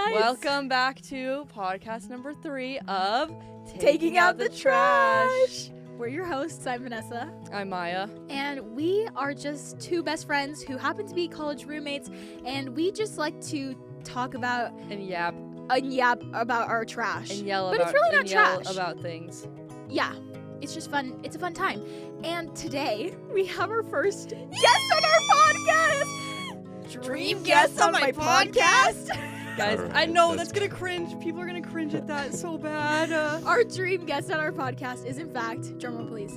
guys. Welcome back to podcast number 3 of Taking Out the Trash. We're your hosts. I'm Vanessa. I'm Maya. And we are just two best friends who happen to be college roommates. And we just like to talk about And yap. About our trash. And yell But about it's really not and yell trash. about things. Yeah. It's just fun. It's a fun time. And today we have our first guest on our podcast. Dream guest on my podcast. Guys, Alright, I know that's that's gonna cringe. People are gonna cringe at that so bad. Our dream guest on our podcast is, in fact, drumroll please,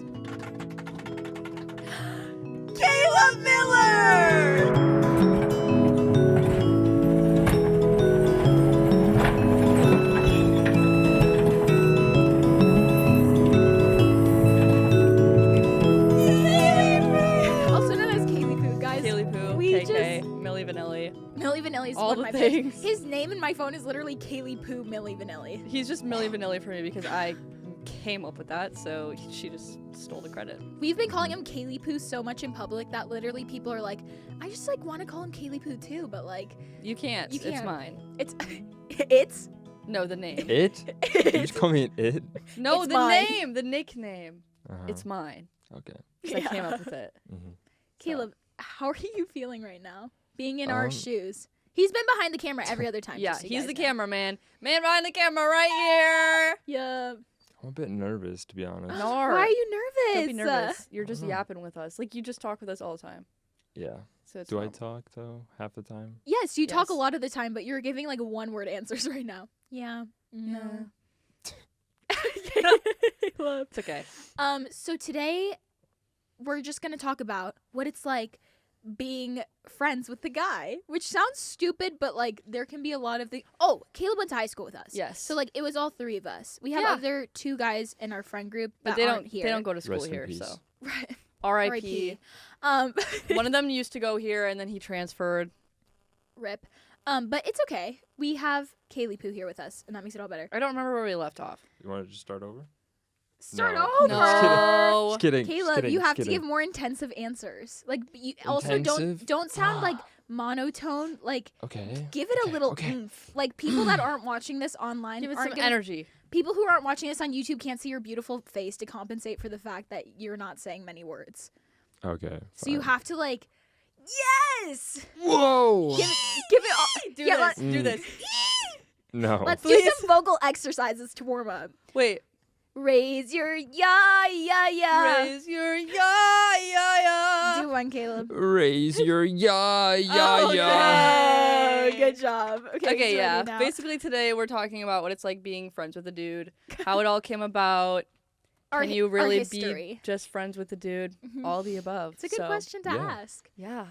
Kayla Miller! Also known as Kaylee Poo, guys. Kaylee Poo, we KK, Milli Vanilli. Milli Vanilli is All one the of my favorites. things. His name in my phone is literally Kaylee Poo Milli Vanilli. He's just Milli Vanilli for me because I came up with that, so she just stole the credit. We've been calling him Kaylee Poo so much in public that literally people are like, I just like want to call him Kaylee Poo too, but like You can't. You It's can't. mine. it's No, the name. It? You just call me an it? No, It's the mine. name. The nickname. Uh-huh. It's mine. Okay. 'Cause I came up with it. Mm-hmm. Caleb, how are you feeling right now? Being in our Um, shoes. He's been behind the camera every other time. Yeah, just so you he's guys the know. cameraman. Man behind the camera right Yeah. I'm a bit nervous, to be honest. No. Why are you nervous? here. Don't be nervous. You're just I don't know. yapping with us. Like, you just talk with us all the time. Yeah. So it's Do I normal. talk, though, half the time? Yes, you talk a Yes. lot of the time, but you're giving like one-word answers right now. Yeah. No. Caleb. It's okay. So today we're just gonna talk about what it's like being friends with the guy, which sounds stupid, but like there can be a lot of things. Oh, Caleb went to high school with us. Yes. So like it was all three of us. We have Yeah. other two guys in our friend group But that they aren't don't. here. They don't go to school Rest in here. peace. So Right. R.I.P. Um, One of them used to go here, and then he transferred. rip. But it's okay. We have Kaylee Poo here with us, and that makes it all better. I don't remember where we left off. You want to just start over? Start No. over. No. Just kidding. just Caleb, kidding, you just have to kidding. give more intensive answers. Like, you also Intensive? don't sound like monotone. Like, Okay. give it a little okay. oomph. Like, people that aren't watching this online Give it aren't some gonna, energy. people who aren't watching this on YouTube can't see your beautiful face to compensate for the fact that you're not saying many words. Okay. So you fine. have to like, yes, Whoa! give it all. Do Yeah, this. Do Mm. this. No. Let's do Please. some vocal exercises to warm up. Wait. Raise your yeah. Raise your yeah. Do one, Caleb. Raise your yeah. Oh, good job. Okay, Okay, he's yeah. ready now. Basically, today we're talking about what it's like being friends with a dude, how it all came about. Can you really be history. just friends with a dude? Mhm. All the above. It's a good So, question to yeah. ask. Yeah.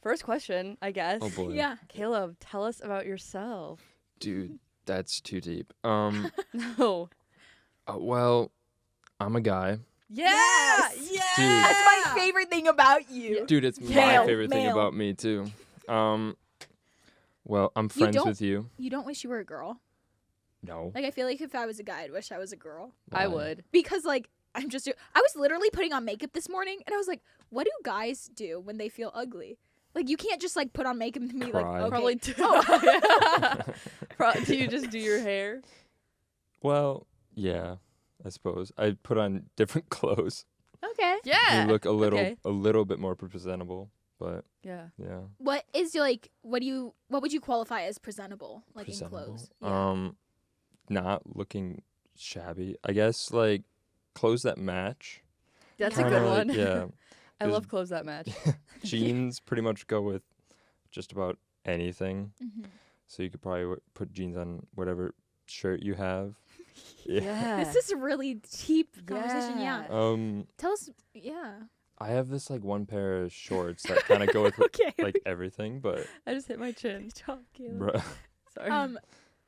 First question, I guess. Oh, boy. Yeah. Caleb, tell us about yourself. Dude, that's too deep. No. Well, I'm a guy. Yeah. Yes! Yeah. Dude. That's my favorite thing about you. Dude, it's Male, my favorite thing male. about me, too. Well, I'm friends don't- with you. You don't wish you were a girl. No. Like, I feel like if I was a guy, I'd wish I was a girl. I Why? would. Because, like, I was literally putting on makeup this morning, and I was like, what do guys do when they feel ugly? Like, you can't just, like, put on makeup and be Cry. like, okay. Probably do. Do you just do your hair? Well, yeah, I suppose. I put on different clothes. Okay. Yeah. You look a okay. little bit more presentable, but Yeah. yeah. What is your, like, what would you qualify as presentable, like, Presentable. in clothes? Yeah. Not looking shabby. I guess like clothes that match. That's Yeah. a Kinda good like- one. Yeah. I 'cause love clothes that match. Jeans pretty much go with just about anything. Mhm. So you could probably put jeans on whatever shirt you have. Yeah. This is a really deep conversation, yeah. Yeah. Tell us, yeah. I have this like one pair of shorts that kind of go with Okay. like everything, but I just hit my chin. Good job, Caleb. bruh. Sorry.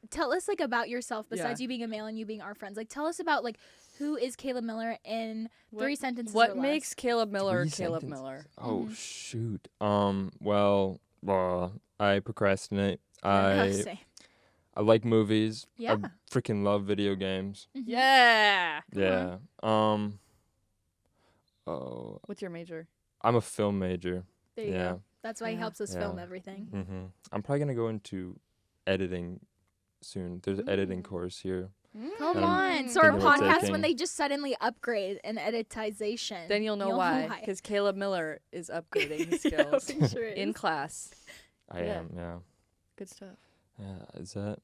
Tell us like about yourself besides Yeah. you being a male and you being our friends. Like, tell us about like who is Caleb Miller in What- 3 sentences. What or less. makes Caleb Miller Three Caleb sentences. Miller? Oh Mhm. shoot. Well, I procrastinate. Oh, same. I like movies. Yeah. I freaking love video games. Mhm. Yeah. Come Yeah. Oh, What's your major? I'm a film major. There you Yeah. go. That's why he Yeah. helps us Yeah. film everything. I'm probably gonna go into editing soon. There's an editing course here. Come I'm on. So our thinking about podcast, taking- when they just suddenly upgrade an editization. Then you'll know why. Because Caleb Miller is upgrading his Yeah, skills he sure in is. class. I Yeah. am, yeah. Good stuff. Yeah, is that?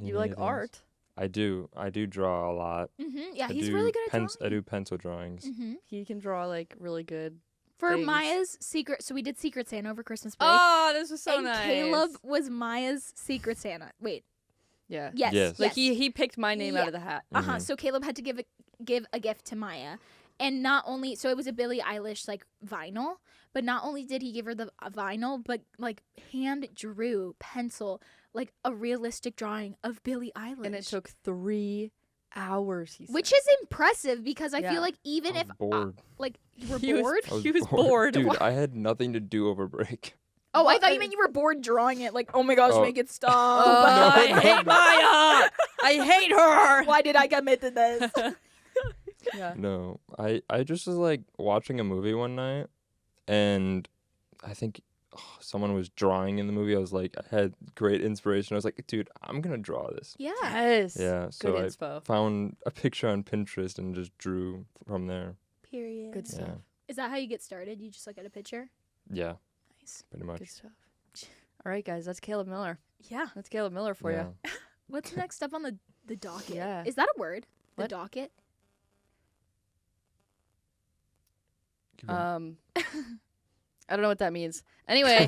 You like art? I do. I do draw a lot. Yeah, I he's do really good at drawing. I do pencil drawings. He can draw like really good. For things. Maya's secret, so we did Secret Santa over Christmas break. Oh, this was so and nice. Caleb was Maya's Secret Santa. Wait, Yeah. yes, Yes. Like he picked my name out of the hat. Uh-huh. So Caleb had to give a gift to Maya. And not only, so it was a Billie Eilish like vinyl, but not only did he give her the vinyl, but like hand drew pencil, like a realistic drawing of Billie Eilish. And it took 3 hours, he said. Which is impressive because I Yeah. feel like even I if was bored. like you were He was- bored. He was bored. Dude, Why- I had nothing to do over break. Oh, I What? thought you meant you were bored drawing it. Like, oh my gosh, Oh. make it stop. I hate Maya. I hate her. Why did I commit to this? Yeah. No, I just was like watching a movie one night, and I think someone was drawing in the movie. I was like, I had great inspiration. I was like, dude, I'm gonna draw this. Yeah. Yes. Yeah, so Good I inspo. found a picture on Pinterest and just drew from there. Period. Good stuff. Yeah, Is that how you get started? You just look at a picture? yeah, Nice. pretty much. Good stuff. All right, guys. That's Caleb Miller. Yeah. That's Caleb Miller for yeah. you. What's next up on the docket? Yeah. Is that a word? The What? docket? Keep going. I don't know what that means. Anyway,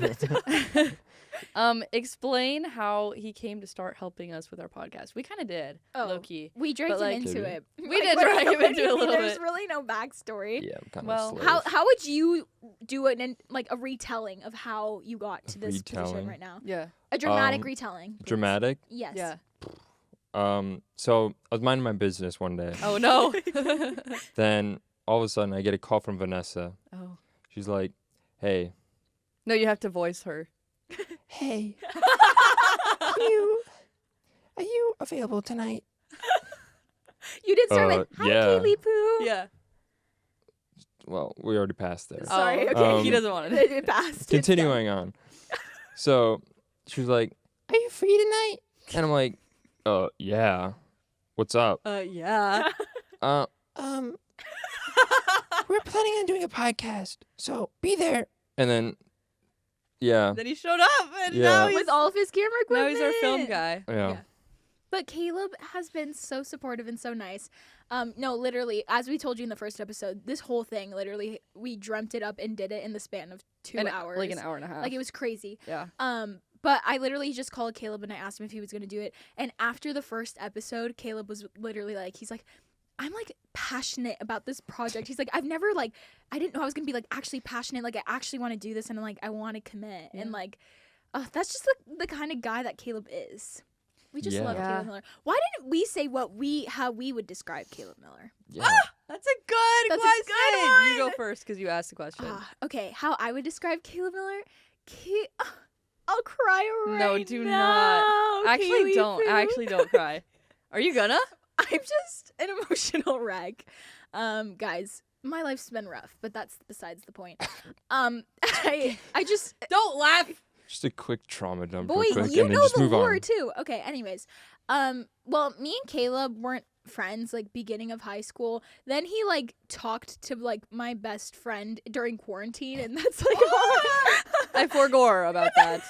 explain how he came to start helping us with our podcast. We kind of did, Oh. low key. We dragged But, like- him into Did we? it. We did drag him into it a little There's bit. really no backstory. Yeah, I'm kind Well, of a How slave. how would you do like a retelling of how you got to this position retelling? right now? Yeah. A dramatic Um, retelling. please. Dramatic. Yes. Yeah. So I was minding my business one day. Oh no. Then all of a sudden I get a call from Vanessa. Oh. She's like, "Hey, No, you have to voice her. Hey, are you available tonight? You did start with hi yeah. Kaylee Poo. Yeah. well, we already passed there." Sorry, Oh, okay. he doesn't want it. It passed. Continuing on. So she was like, Are you free tonight? and I'm like, yeah. What's up? Yeah. We're planning on doing a podcast, so be there. And then, yeah, Then he showed up, and Yeah. now he's With all of his camera now equipment. he's our film guy. yeah. Yeah. But Caleb has been so supportive and so nice. No, literally, as we told you in the first episode, this whole thing, literally, we dreamt it up and did it in the span of 2 hours. Like an hour and a half. Like, it was crazy. Yeah. But I literally just called Caleb and I asked him if he was going to do it. And after the first episode, Caleb was literally like, he's like, I'm like passionate about this project. He's like, I've never like, I didn't know I was going to be like actually passionate. Like, I actually want to do this and like, I want to commit. Yeah. And like, that's just the kind of guy that Caleb is. We just love Yeah. Caleb Miller. Why didn't we say how we would describe Caleb Miller? Yeah. That's a good That's a question. good You go one. first because you asked the question. Okay, how I would describe Caleb Miller? I'll cry right No, do now. not. Actually, Kaylee don't. Poo. Actually, don't cry. Are you gonna? I'm just an emotional wreck. Guys, my life's been rough, but that's besides the point. I just Don't laugh. Just a quick trauma dump boy, real quick, you and then know just the move lore on. too. Okay, anyways. Well, me and Caleb weren't friends like beginning of high school. Then he like talked to like my best friend during quarantine, and that's like I forgore about that.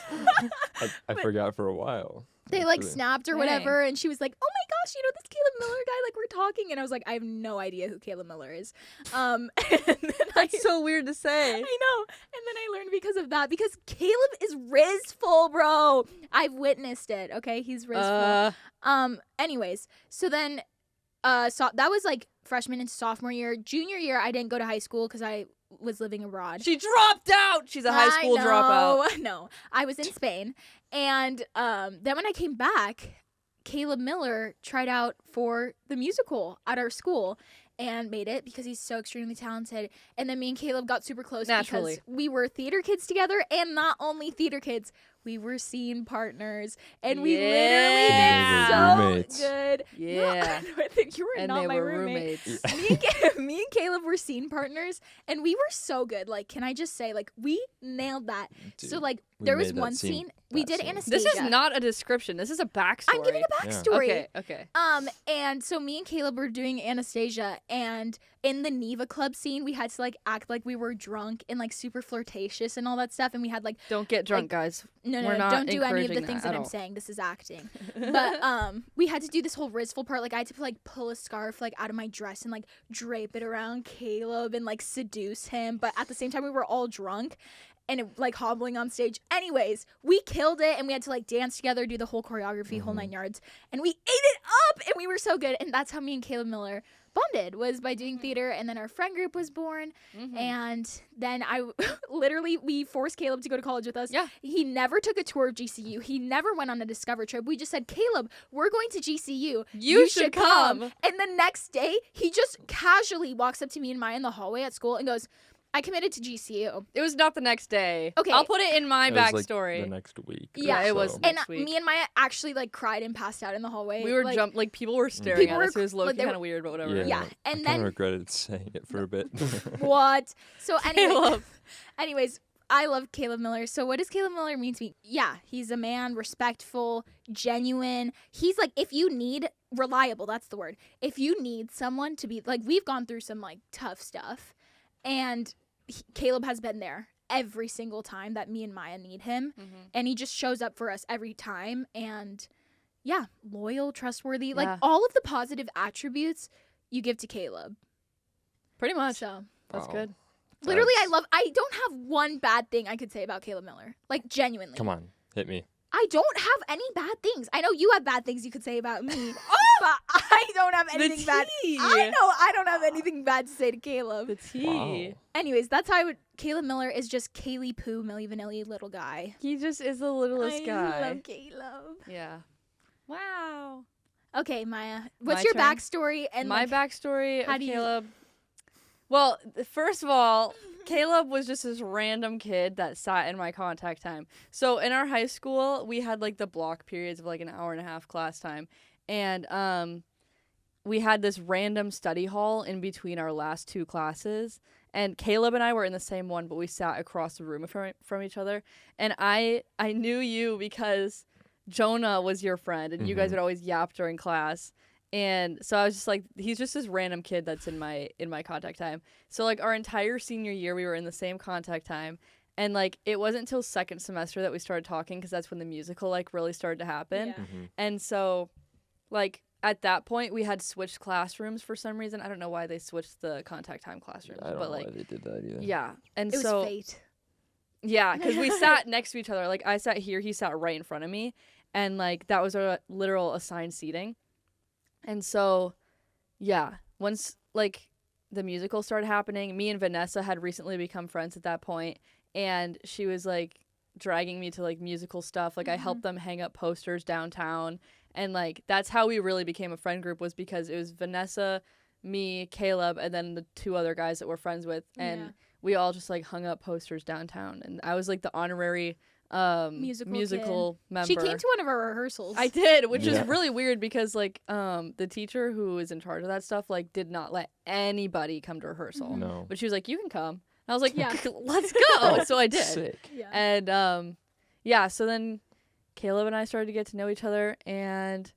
I forgot for a while. they like Actually. snapped or Dang. whatever, and she was like, "Oh my gosh, you know this Caleb Miller guy? Like we're talking," and I was like, "I have no idea who Caleb Miller is." And then That's so weird to say. I know. And then I learned because of that. Because Caleb is rizful, bro. I've witnessed it. Okay, he's rizful. Anyways, so then, so that was like freshman and sophomore year. Junior year, I didn't go to high school because I was living abroad. She dropped out. She's a high school dropout. No, I was in Spain, and then when I came back, Caleb Miller tried out for the musical at our school and made it because he's so extremely talented. And then me and Caleb got super close Naturally. because we were theater kids together, and not only theater kids, we were scene partners, and we literally Yeah. did so Roommates. good. Yeah. No, I think you were And not they my were roommate. roommates. Me and Caleb were scene partners, and we were so good. Like, can I just say, like, we nailed that. So Dude, like, we there was made that one scene. scene. We did scene. Anastasia. This is not a description. This is a backstory. I'm giving a backstory. Okay. And so me and Caleb were doing Anastasia, and in the Neva Club scene, we had to like act like we were drunk and like super flirtatious and all that stuff, and we had like Don't get drunk, guys. no, We're not don't do any of the encouraging things that that at I'm all. saying. This is acting. But we had to do this whole Rizful part. Like I had to like pull a scarf like out of my dress and like drape it around Caleb and like seduce him. But at the same time, we were all drunk and like hobbling on stage. Anyways, we killed it, and we had to like dance together, do the whole choreography, whole 9 yards, and we ate it up, and we were so good. And that's how me and Caleb Miller bonded, was by doing theater. And then our friend group was born, and then we forced Caleb to go to college with us. Yeah. He never took a tour of GCU. He never went on a Discover trip. We just said, Caleb, we're going to GCU. You should come. And the next day, he just casually walks up to me and Maya in the hallway at school and goes, I committed to GCU. It was not the next day. Okay. I'll put it in my It was, like, backstory. the next week. Yeah, or it was so. And next week. me and Maya actually like cried and passed out in the hallway. We were like, people were staring People at were us. It was low like, they kind of were- weird, but whatever. Yeah, I and kind of then regretted saying it for a bit. what? So Caleb. anyways, I love Caleb Miller. So what does Caleb Miller mean to me? Yeah, he's a man, respectful, genuine. He's like, if you need reliable, that's the word. If you need someone to be like, we've gone through some like tough stuff, and Caleb has been there every single time that me and Maya need him, and he just shows up for us every time. And yeah, loyal, trustworthy, like Yeah. all of the positive attributes you give to Caleb. Pretty much. So That's Wow. good. literally, That's- I don't have one bad thing I could say about Caleb Miller. Like genuinely. Come on, hit me. I don't have any bad things. I know you have bad things you could say about me, but I don't have anything bad. tea. I know I don't have anything bad to say to Caleb. The tea. Wow. Anyways, that's how I would. Caleb Miller is just Kaylee Poo, Milli Vanilli little guy. He just is the littlest I guy. love Caleb. Yeah. Wow. Okay, Maya, what's My your turn? backstory? And My like, backstory how of do you- Caleb. Well, first of all, Caleb was just this random kid that sat in my contact time. So in our high school, we had like the block periods of like an hour and a half class time. And we had this random study hall in between our last 2 classes. And Caleb and I were in the same one, but we sat across the room from each other. And I knew you because Jonah was your friend, and you guys would always yap during class. And so I was just like, he's just this random kid that's in my contact time. So like our entire senior year, we were in the same contact time. And like it wasn't until second semester that we started talking, because that's when the musical like really started to happen. Yeah. And so like at that point, we had switched classrooms for some reason. I don't know why they switched the contact time classrooms, I don't but know like why they did that either. yeah. And it was so fate. yeah, because we sat next to each other. Like I sat here, he sat right in front of me, and like that was our literal assigned seating. And so, yeah, once like the musical started happening, me and Vanessa had recently become friends at that point, and she was like dragging me to like musical stuff. Like I helped them hang up posters downtown, and like that's how we really became a friend group, was because it was Vanessa, me, Caleb, and then the 2 other guys that we're friends with, and Yeah. we all just like hung up posters downtown, and I was like the honorary musical member. She came to one of our rehearsals. I did, which Yeah. is really weird because like the teacher who was in charge of that stuff like did not let anybody come to rehearsal. No. But she was like, "You can come." And I was like, Yeah. "Let's go." So I did. Sick. Yeah. And yeah, so then Caleb and I started to get to know each other, and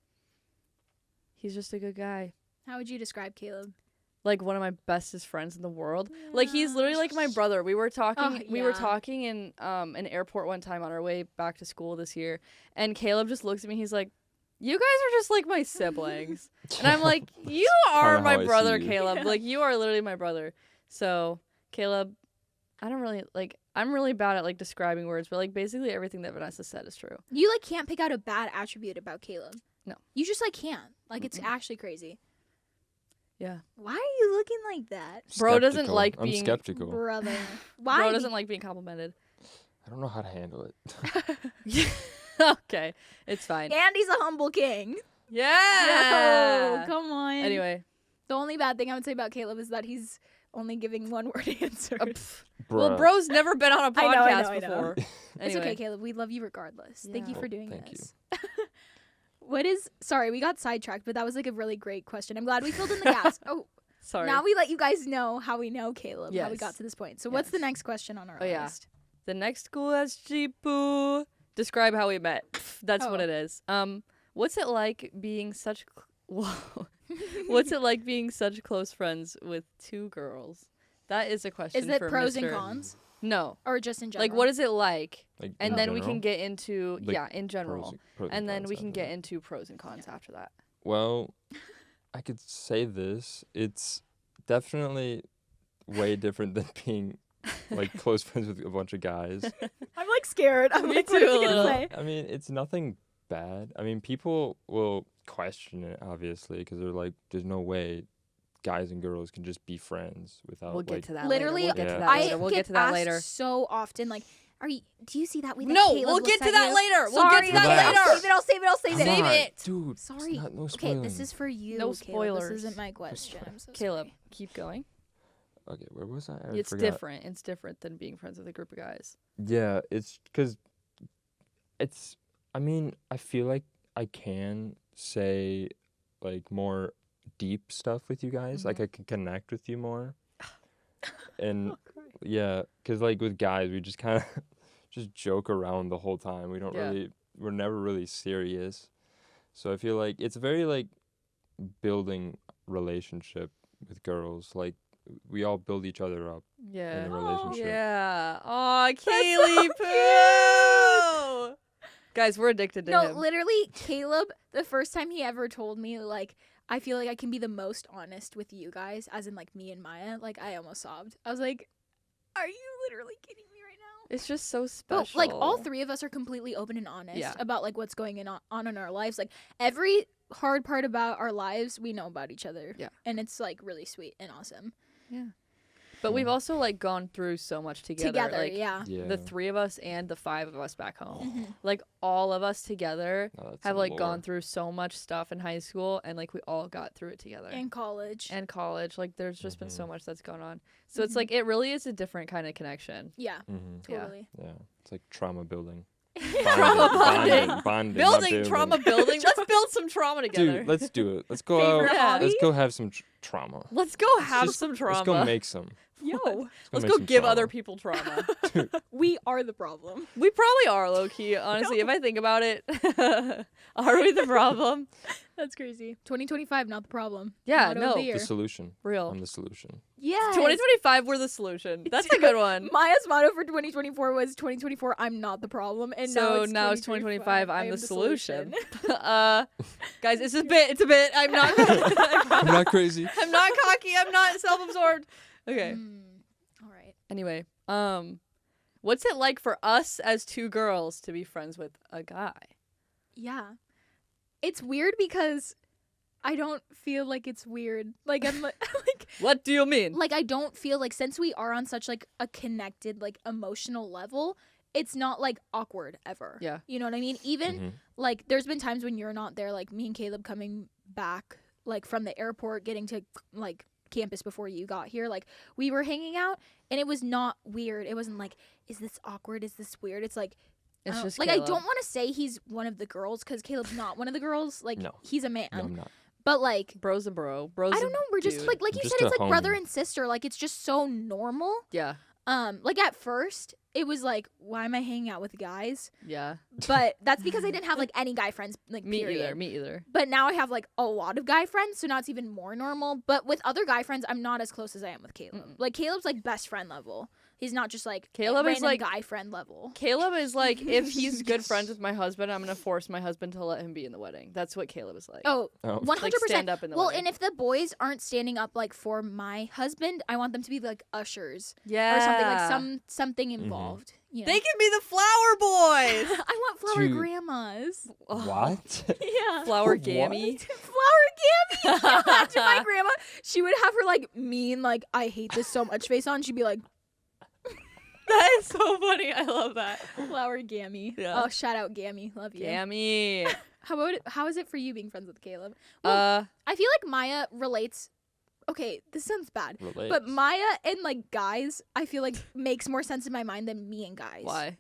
he's just a good guy. How would you describe Caleb? Like one of my bestest friends in the world. Like he's literally like my brother. We were talking Oh, we were yeah. talking in an airport one time on our way back to school this year, and Caleb just looks at me, he's like, "You guys are just like my siblings." And I'm like, "You are Kinda my how I see brother, you. Caleb. Like you are literally my brother." So, Caleb, I don't really like I'm really bad at like describing words, but like basically everything that Vanessa said is true. You like can't pick out a bad attribute about Caleb. No. You just like can't. Like it's actually crazy. Yeah. Why are you looking like that, Bro doesn't Skeptical. like I'm being- skeptical. brother? Why? Bro doesn't like being complimented. I don't know how to handle it. Okay. It's fine. Andy's a humble king. Yeah. No, come on. Anyway, the only bad thing I would say about Caleb is that he's only giving 1-word answers. well, Bruh. bro's never been on a I know, podcast I know. before. It's Anyway. okay, Caleb. We love you regardless. Thank you Yeah. for doing Thank you. this. Sorry, we got sidetracked, but that was like a really great question. I'm glad we filled in the gaps. Oh, Sorry. now we let you guys know how we know Caleb, how we Yes. got to this point. So what's the Yes. next question on our Oh, yeah. list? The next question, describe how we met. That's what Oh. it is. What's it like being such whoa. What's it like being such close friends with two girls? That is a question. Is it for pros Mr. and cons, No. or just in general? Like, what is it like? Like, And in then we general? can get into Like, in general, pros and then cons we can after get that. into pros and cons after that. Well, I could say this. It's definitely way different than being like close friends with a bunch of guys. I'm like scared. I'm Me like, what too, is he a gonna little. say? I mean, it's nothing bad. I mean, people will question it obviously because they're like, "There's no way guys and girls can just be friends without We'll get like." to that Literally, later. We'll get to Yeah. that I later. We'll get get to that asked later. so often, like, do you see that way that No, Caleb we'll looks get to at that you? later. We'll Sorry, get to that Relax. later. I'll save it. Come Save on, it. dude. it's Sorry. not- no Okay, spoiling. this is for you. No Caleb. spoilers. This isn't my question. I'm so Caleb, sorry. keep going. Okay. Where was I? It's forgot. different. It's different than being friends with a group of guys. Yeah, it's because it's. I mean, I feel like I can say like more deep stuff with you guys. Like I can connect with you more. And yeah, because like with guys, we just kind of just joke around the whole time. We don't Yeah. really. We're never really serious. So I feel like it's very like building relationship with girls. Like we all build each other up in Yeah. a relationship. Yeah. Aw, Kaylee, poo. Guys, we're addicted to No, him. literally, Caleb, the first time he ever told me, like, I feel like I can be the most honest with you guys, as in, like, me and Maya, like, I almost sobbed. I was like, are you literally kidding me right now? It's just so But, special. like, all three of us are completely open and honest Yeah. about, like, what's going on in our lives. Like, every hard part about our lives, we know about each other. Yeah. And it's, like, really sweet and awesome. But we've also like gone through so much together. Like, yeah. Yeah. the three of us and the five of us back home. Mhm. Like all of us together Oh, that's have some like lore. gone through so much stuff in high school, and like we all got through it together. And college. And college, like there's just been so Mhm. much that's gone on. So it's Mhm. like it really is a different kind of connection. Yeah, Mm-hmm. Yeah. totally. Yeah, it's like trauma building. Trauma bonding. Bonding, not Building trauma building. Let's build some trauma together. Dude, let's do it. Let's go Favorite out. Yeah. hobby? Let's go have some trauma. Let's go have just- some trauma. Let's go make some. Yo, Let's make go some give trauma. other people trauma. we are the problem. We probably are low key, honestly, if I think about it. Are we the problem? That's crazy. 2025, not the problem. Yeah, Motto no. of the The year. solution. Real. I'm the solution. Yes. 2025, we're the solution. That's a good one. Maya's motto for 2024 was 2024, I'm not the problem. And So now it's 2025, I'm I am the solution. solution. Guys, it's a bit. It's a bit. I'm not. I'm not crazy. I'm not cocky. I'm not self-absorbed. Okay. All right. Anyway, what's it like for us as two girls to be friends with a guy? Yeah. It's weird because I don't feel like it's weird. Like I'm like What do you mean? like I don't feel like, since we are on such like a connected like emotional level, it's not like awkward ever. Yeah. You know what I mean? Even Mhm. like there's been times when you're not there, like me and Caleb coming back like from the airport, getting to like campus before you got here, like we were hanging out and it was not weird. It wasn't like, is this awkward? Is this weird? It's like, It's just like Caleb. I don't want to say he's one of the girls because Caleb's not one of the girls. Like No. he's a man, No, I'm not. but like Bro's a bro. Bro's I don't know. We're just dude. like I'm you just said, a it's like brother homie. and sister. Like it's just so normal. Yeah. Like at first it was like, why am I hanging out with guys? Yeah. But that's because I didn't have like any guy friends. Like Me period. either. Me either. But now I have like a lot of guy friends, so now it's even more normal. But with other guy friends, I'm not as close as I am with Caleb. Mm-mm. Like Caleb's like best friend level. He's not just like Caleb is, random like- guy friend level. Caleb is like, if he's good friends with my husband, I'm gonna force my husband to let him be in the wedding. That's what Caleb is like. Oh, Oh. 100%. Like stand up in the Well, wedding. and if the boys aren't standing up like for my husband, I want them to be like ushers Yeah. or something, like something involved. You know? They can be the flower boys. I want flower Dude. grandmas. What? Yeah. Flower What? gammy. Flower gammy. Imagine my grandma. She would have her like mean, like I hate this so much face on. She'd be like That is so funny. I love that. flower gammy. Yeah. Oh, shout out gammy. Love you. Gammy. How is it for you being friends with Caleb? Well, I feel like Maya relates. Okay, this sounds bad, Relates. but Maya and like guys, I feel like makes more sense in my mind than me and guys. Why?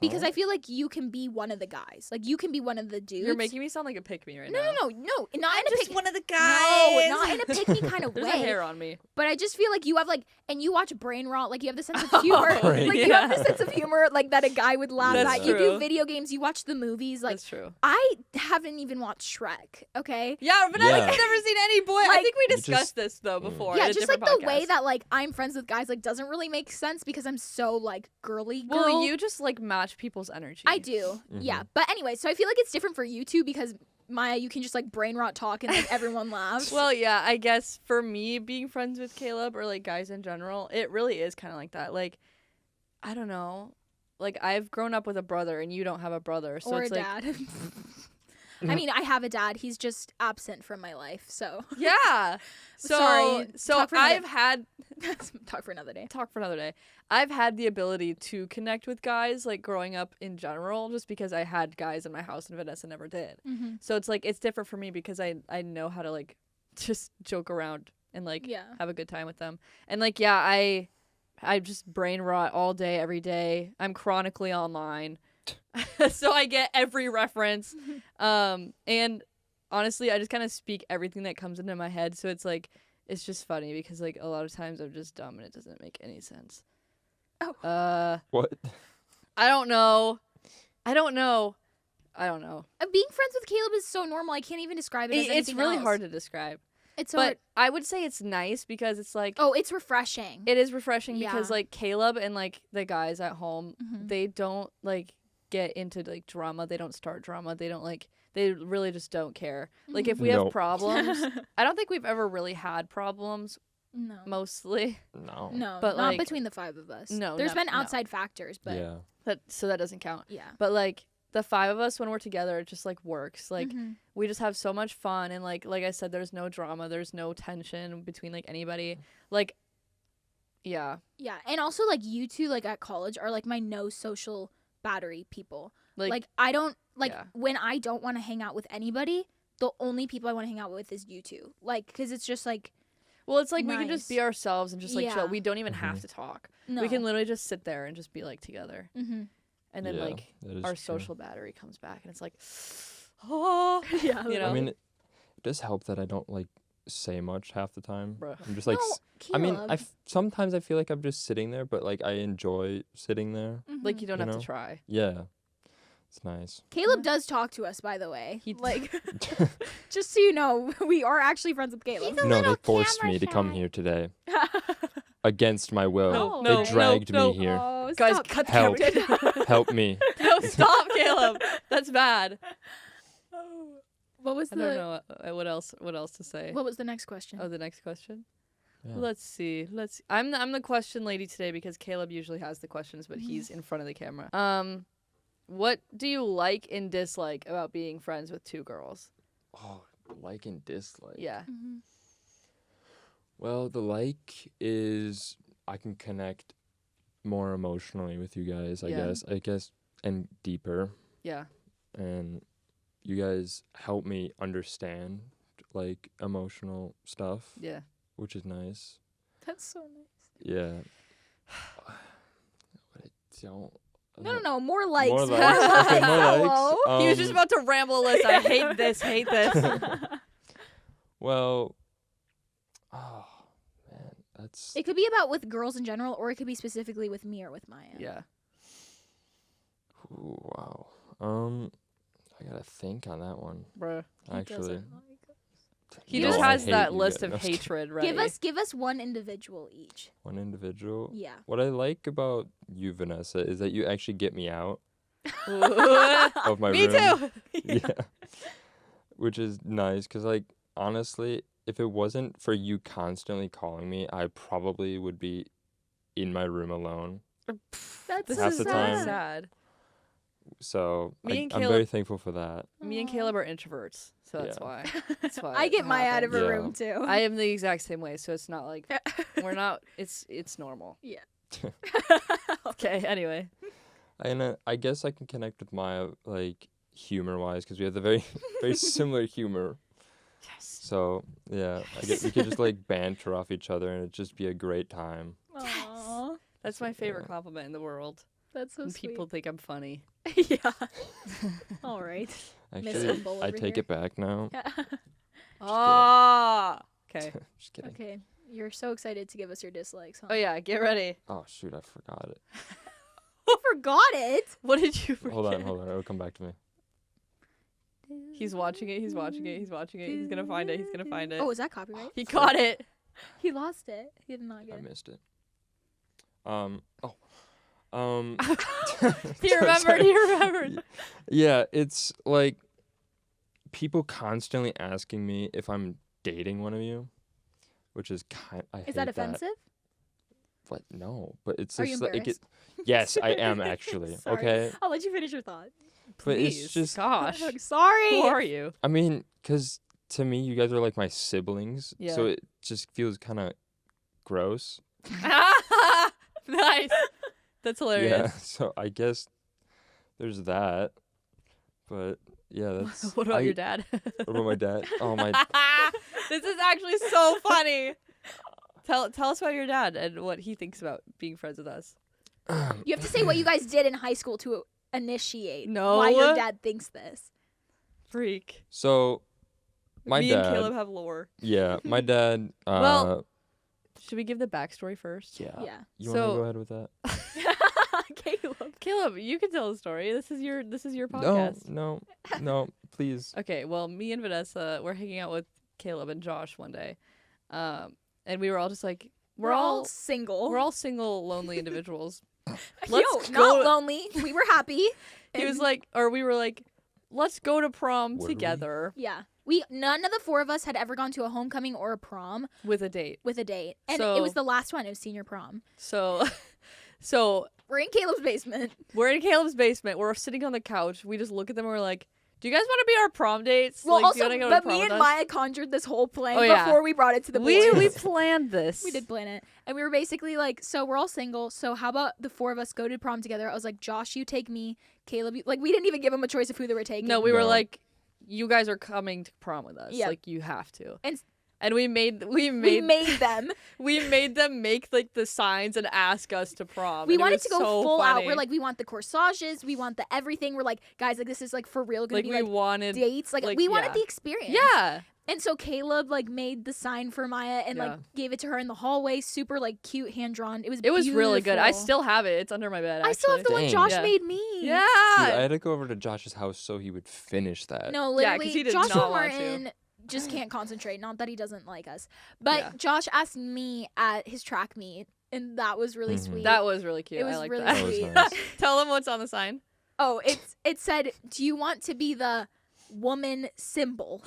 because Huh? I feel like you can be one of the guys. Like you can be one of the dudes. You're making me sound like a pick me right no, now. no, not in a pick. one of the No, not in a pick me kind of There's a way. hair on me. But I just feel like you have like, and you watch brain rot, like you have the sense of humor, Brain like you have the sense of humor, like that a guy would laugh That's at. You true. do video games, you watch the movies. Like That's true. I haven't even watched Shrek. Okay. Yeah, but I've Yeah. never seen any boy. I Like- think we You discussed just- this though before. Yeah, in a just like different the way podcast. that like I'm friends with guys like doesn't really make sense because I'm so like girly girl. Well, you just like match people's energy. I do. Yeah. But anyway, so I feel like it's different for you two because Maya, you can just like brain rot talk and like everyone laughs. Well, yeah, I guess for me being friends with Caleb or like guys in general, it really is kind of like that. Like, I don't know. Like I've grown up with a brother and you don't have a brother, so or a it's like dad. I mean, I have a dad. He's just absent from my life. So yeah. So Sorry, so talk for another- I've had talk for another day. talk for another day. I've had the ability to connect with guys like growing up in general just because I had guys in my house and Vanessa never did. Mm-hmm. So it's like it's different for me because I know how to like just joke around and like Yeah. have a good time with them. And like yeah, I just brain rot all day every day. I'm chronically online. So I get every reference. And honestly, I just kind of speak everything that comes into my head. So it's like it's just funny because like a lot of times I'm just dumb and it doesn't make any sense. Oh. What? I don't know. Being friends with Caleb is so normal. I can't even describe it as It's anything really else. hard to describe. It's so But hard. I would say it's nice because it's like Oh, it's refreshing. it is refreshing because Yeah. like Caleb and like the guys at home, Mhm. they don't like get into like drama. They don't start drama. They don't like they really just don't care. Like if we have Nope. problems, I don't think we've ever really had problems No. mostly. No. No, But, not like- between the five of us. No, There's been no. outside factors, but Yeah. So that doesn't count. yeah. But like the five of us when we're together, it just like works. Like Mhm. we just have so much fun and like I said, there's no drama, there's no tension between like anybody. Like yeah. Yeah, and also like you two like at college are like my no social battery people. Like I don't like yeah. when I don't want to hang out with anybody, the only people I want to hang out with is you two. Like cuz it's just like Well, it's like we can just be Nice. ourselves and just like Yeah. chill. We don't even have Mhm. to talk. no. We can literally just sit there and just be like together. Mhm. And then Yeah, like that is our true. social battery comes back and it's like oh Yeah. you know? I mean, it does help that I don't like say much half the time. Bruh. I'm just like, No, I mean, Caleb. sometimes I feel like I'm just sitting there, but like I enjoy sitting there. like Mhm. you don't You have know? to try. Yeah, it's nice. Caleb does talk to us, by the way. He like, just so you know, we are actually friends with Caleb. No, they forced me to come here today against my will. No, they no, dragged no. me here. Oh, Guys, stop. cut the Help. camera. Help me. No, stop, Caleb. That's bad. What was I the don't know what else to say. What was the next question? Oh, the next question. Yeah. Let's see. I'm the question lady today because Caleb usually has the questions, but he's in front of the camera. What do you like and dislike about being friends with two girls? Oh, like and dislike. Yeah. Mhm. Well, the like is I can connect more emotionally with you guys. Yeah. I guess, and deeper. Yeah. And you guys help me understand like emotional stuff, Yeah. which is nice. That's so nice. Yeah. But I don't. No, more likes. More likes. Okay, more likes. Hello. He was just about to ramble a list. I hate this, hate this. Well, oh man, that's It could be about with girls in general, or it could be specifically with me or with Maya. Yeah. ooh, wow. I gotta think on that one. Bruh. He Actually, doesn't like us. He No, just I has hate that you list guys. of No, I'm just hatred ready. Give us one individual each. one individual. Yeah. What I like about you, Vanessa, is that you actually get me out Ooh. of my Me room. too. Yeah. Which is nice, cause like honestly, if it wasn't for you constantly calling me, I probably would be in my room alone. That's This so Half is the so time. sad. So Me and I'm Caleb- very thankful for that. Me and Caleb are introverts, so that's Yeah. why. That's why. I it get Maya out of happens. her Yeah. room too. I am the exact same way, so it's not like we're not. It's normal. Yeah. Okay. Anyway. And I guess I can connect with Maya like humor wise, cause we have the very very similar humor. Yes. So yeah, I guess we could just like banter off each other and it'd just be a great time. Aw. That's my favorite Yeah. compliment in the world. That's so And sweet. people think I'm funny. Yeah. All right. Actually, Humble I over take here. it back now. Ah. Okay. Just kidding. Okay. You're so excited to give us your dislikes, huh? Oh yeah, get ready. Oh shoot, I forgot it. I forgot it. What did you forget? Hold on. It'll come back to me. He's watching it. He's watching it. He's watching it. He's gonna find it. He's gonna find it. Oh, is that copyright? He caught it. He lost it. He did not get I it. missed it. He remembered. He remembered. Yeah, it's like people constantly asking me if I'm dating one of you, which is I hate Is that offensive? What? No, but it's Are just you like embarrassed? yes, I am actually. Sorry. Okay, I'll let you finish your thought. but Please. it's just Gosh. I'm sorry. Who are you? I mean, cause to me you guys are like my siblings, Yeah. so it just feels kind of gross. Nice. That's hilarious. Yeah, so I guess there's that, but yeah, that's. What about I- your dad? What about my dad? Oh my. This is actually so funny. Tell us about your dad and what he thinks about being friends with us. You have to say what you guys did in high school to initiate No. why your dad thinks this. Freak. So, my Me dad. and Caleb have lore. Yeah, my dad. Well, Should we give the backstory first? yeah. Yeah. You want to So- go ahead with that? Caleb. Caleb, you can tell the story. This is your No, podcast. no, please. Okay, well, me and Vanessa were hanging out with Caleb and Josh one day, and we were all just like, We're all single. we're all single, lonely individuals. Yo, let's not go- lonely. We were happy. He was like, or we were like, let's go to prom Were we? together Yeah. None of the four of us had ever gone to a homecoming or a prom with a date. with a date. And So- it was the last one. It was senior prom. So, so We're in Caleb's basement. we're in Caleb's basement. We're sitting on the couch. We just look at them and we're like, do you guys want to be our prom dates? Well, Like, do you also, wanna go to but prom me with and us? Maya conjured this whole plan Oh, yeah. before we brought it to the boys. we planned this. We did plan it. And we were basically like, so we're all single. So how about the four of us go to prom together? I was like, Josh, you take me. Caleb, you, like, we didn't even give him a choice of who they were taking. No, we were No. like, you guys are coming to prom with us. Yeah. Like, you have to. And we made we made them. we made them make like the signs and ask us to prom. We and it wanted was to go so full out. funny. We're like, we want the corsages. We want the everything. We're like, guys, like, this is like for real gonna like be we like wanted. dates. Like, like, we wanted yeah. the experience. Yeah. And so Caleb like made the sign for Maya and Yeah. like gave it to her in the hallway. Super like cute, hand drawn. It was Really good. I beautiful. still have it. It's under my bed. I still have the actually. one Dang. Josh Yeah. made me. Yeah. Dude, I had to go over to Josh's house so he would finish that. No, Yeah, 'cause literally, he did Josh not and want to. Martin just can't concentrate. Not that he doesn't like us, but Yeah. Josh asked me at his track meet, and that was really Mhm. sweet. That was really cute. it was I like really that. That was sweet. nice. Tell them what's on the sign. Oh, it said, "Do you want to be the woman symbol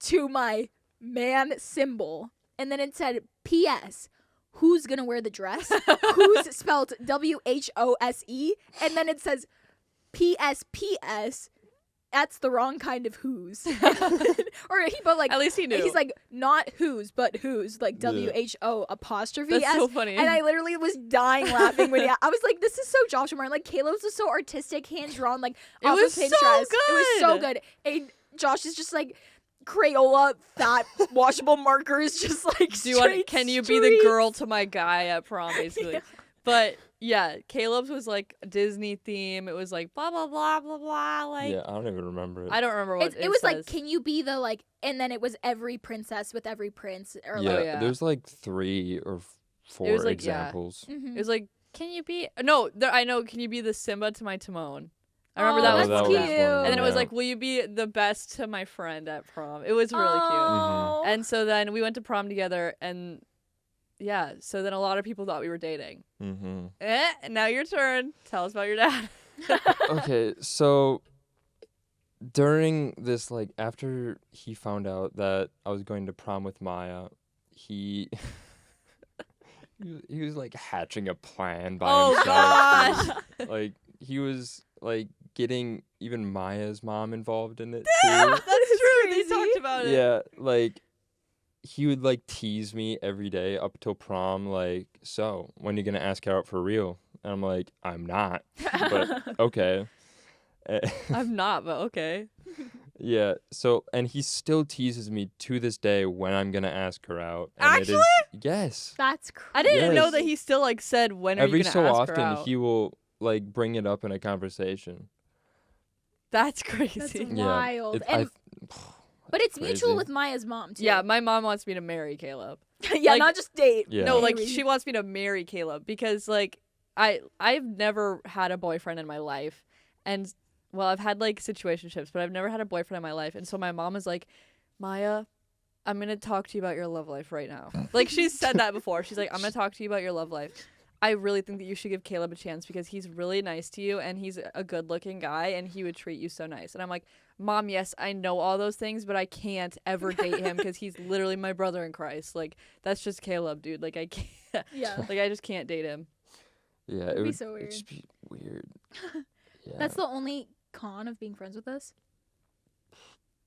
to my man symbol?" And then it said, "P.S. Who's gonna wear the dress? Who's spelled WHOSE?" And then it says, "P.S. That's the wrong kind of who's." Or he put like, At least he knew. he's like, not who's, but who's, like Yeah. WHO apostrophe That's S. so funny. And I literally was dying laughing when I was like, this is so Joshua Martin. Like, Caleb's was so artistic, hand drawn, like, It off was of so Pinterest. It was so good. good. And Josh is just like, Crayola, fat, washable markers, just like, Do you want? straight Can you be the streets. girl to my guy at prom, basically? Yeah. But yeah, Caleb's was like a Disney theme. It was like blah blah blah blah blah. Like Yeah, I don't even remember it. I don't remember what It was like, says. can you be the, like, and then it was every princess with every prince. Or yeah, like, yeah. there's like 3 or 4 was like, yeah. examples. mhm. It was like, can you be? No, I know. Can you be the Simba to my Timon? I remember that Oh, was that's one of them. cute. one of And then it was yeah. like, will you be the best to my friend at prom? It was really cute. Oh. And so then we went to prom together, and yeah, so then a lot of people thought we were dating. Mm-hmm. Now your turn. Tell us about your dad. Okay, so during this, like, after he found out that I was going to prom with Maya, he he was like hatching a plan by Oh, himself. gosh. and, like he was like getting even Maya's mom involved in it too. That's true. They crazy. talked about it. Yeah, like he would like tease me every day up till prom, like, so when you gonna ask her out for real? And I'm like, I'm not, but okay. I'm not, but okay. Yeah. So, and he still teases me to this day when I'm gonna ask her out. And Actually? Yes. That's crazy. I didn't know that Yes. he still like said when are Every you gonna so ask her often, out. he will like bring it up in a conversation. That's That's crazy. wild. I And but it's crazy. mutual with Maya's mom too. Yeah, my mom wants me to marry Caleb. Yeah, like- not just date. Yeah. No, like Marry. she wants me to marry Caleb because like I've never had a boyfriend in my life, and well, I've had like situationships, but I've never had a boyfriend in my life, and so my mom is like, Maya, I'm gonna talk to you about your love life right now. Like she's said that before. She's like, I'm gonna talk to you about your love life. I really think that you should give Caleb a chance because he's really nice to you and he's a good looking guy and he would treat you so nice. And I'm like, Mom, yes, I know all those things, but I can't ever date him because he's literally my brother in Christ. Like that's just Caleb, dude. Like I can't. Yeah. Like I just can't date him. Yeah, That'd it be would so weird. just be weird. Yeah, That's the only con of being friends with us.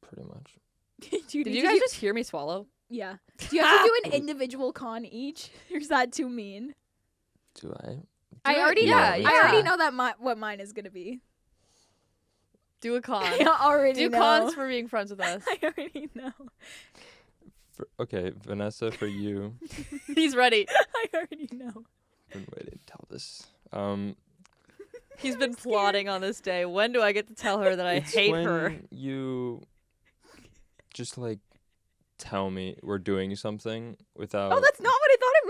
pretty much. Did Did you guys just hear me swallow? Yeah. Do you have to do an individual con each? Or is that too mean? Do I? I already Yeah, know. yeah. I already know that what mine is gonna be. Do a con. I already Do know. cons for being friends with us. I already know. Okay, Vanessa, for you. He's ready. I already know. Been waiting to tell this. He's been plotting on this day. When do I get to tell her that I It's hate when her? You just like tell me we're doing something without. Oh, that's not what I thought it